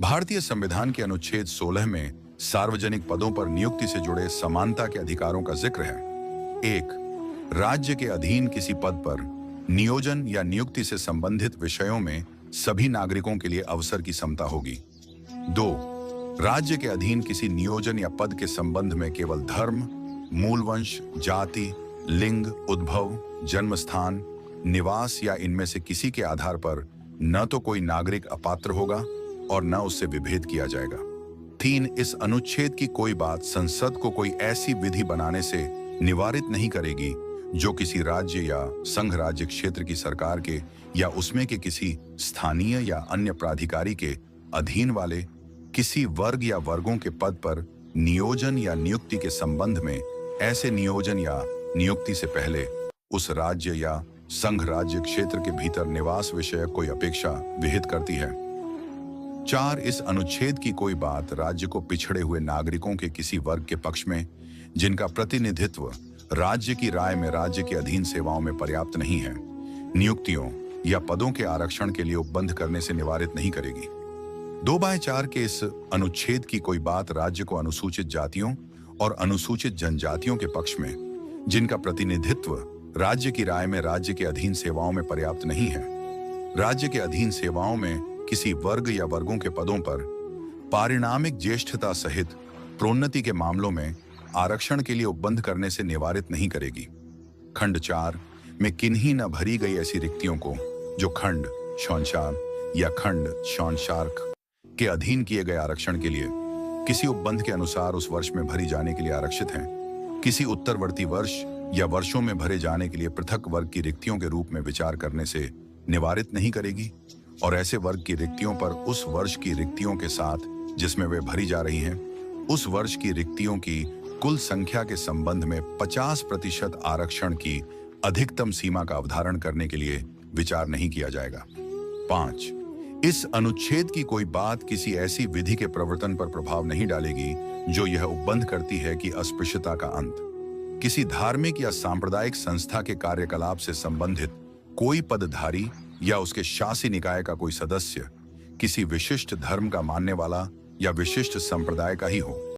भारतीय संविधान के अनुच्छेद 16 में सार्वजनिक पदों पर नियुक्ति से जुड़े समानता के अधिकारों का जिक्र है। 1. राज्य के अधीन किसी पद पर नियोजन या नियुक्ति से संबंधित विषयों में सभी नागरिकों के लिए अवसर की समता होगी। 2. राज्य के अधीन किसी नियोजन या पद के संबंध में केवल धर्म, मूलवंश, जाति, लिंग, उद्भव, जन्मस्थान, निवास या इनमें से किसी के आधार पर न तो कोई नागरिक अपात्र होगा और न उससे विभेद किया जाएगा। 3. इस अनुच्छेद की कोई बात संसद को कोई ऐसी विधि बनाने से निवारित नहीं करेगी जो किसी राज्य या संघ राज्य क्षेत्र की सरकार के या उसमें के किसी स्थानीय या अन्य प्राधिकारी के अधीन वाले किसी वर्ग या वर्गों के पद पर नियोजन या नियुक्ति के संबंध में ऐसे नियोजन या नियुक्ति से पहले उस राज्य या संघ राज्य क्षेत्र के भीतर निवास विषयक कोई अपेक्षा विहित करती है। 4. इस अनुच्छेद की कोई बात राज्य को पिछड़े हुए नागरिकों के किसी वर्ग के पक्ष में जिनका प्रतिनिधित्व राज्य की राय में राज्य के अधीन सेवाओं में पर्याप्त नहीं है, नियुक्तियों या पदों के आरक्षण के लिए उपबंध करने से निवारित नहीं करेगी। 2/4 के इस अनुच्छेद की कोई बात राज्य को अनुसूचित जातियों और अनुसूचित जनजातियों के पक्ष में जिनका प्रतिनिधित्व राज्य की राय में राज्य के अधीन सेवाओं में पर्याप्त नहीं है, राज्य के अधीन सेवाओं में किसी वर्ग या वर्गों के पदों पर पारिणामिक ज्येष्ठता सहित प्रोन्नति के मामलों में आरक्षण के लिए उपबंध करने से निवारित नहीं करेगी। खंड 4 में किन्हीं न भरी गई ऐसी रिक्तियों को जो खंड शौनशार या खंड शौनशार्क के अधीन किए गए आरक्षण के लिए किसी उपबंध के अनुसार उस वर्ष में भरी जाने के लिए आरक्षित हैं, किसी उत्तरवर्ती वर्ष या वर्षों में भरे जाने के लिए पृथक वर्ग की रिक्तियों के रूप में विचार करने से निवारित नहीं करेगी और ऐसे वर्ग की रिक्तियों पर उस वर्ष की रिक्तियों के साथ जिसमें वे भरी जा रही हैं उस वर्ष की रिक्तियों की कुल संख्या के संबंध में 50% आरक्षण की अधिकतम सीमा का अवधारण करने के लिए विचार नहीं किया जाएगा। 5. इस अनुच्छेद की कोई बात किसी ऐसी विधि के प्रवर्तन पर प्रभाव नहीं डालेगी जो यह उपबंध करती है कि अस्पृश्यता का अंत, किसी धार्मिक या सांप्रदायिक संस्था के कार्यकलाप से संबंधित कोई पदधारी या उसके शासी निकाय का कोई सदस्य किसी विशिष्ट धर्म का मानने वाला या विशिष्ट संप्रदाय का ही हो।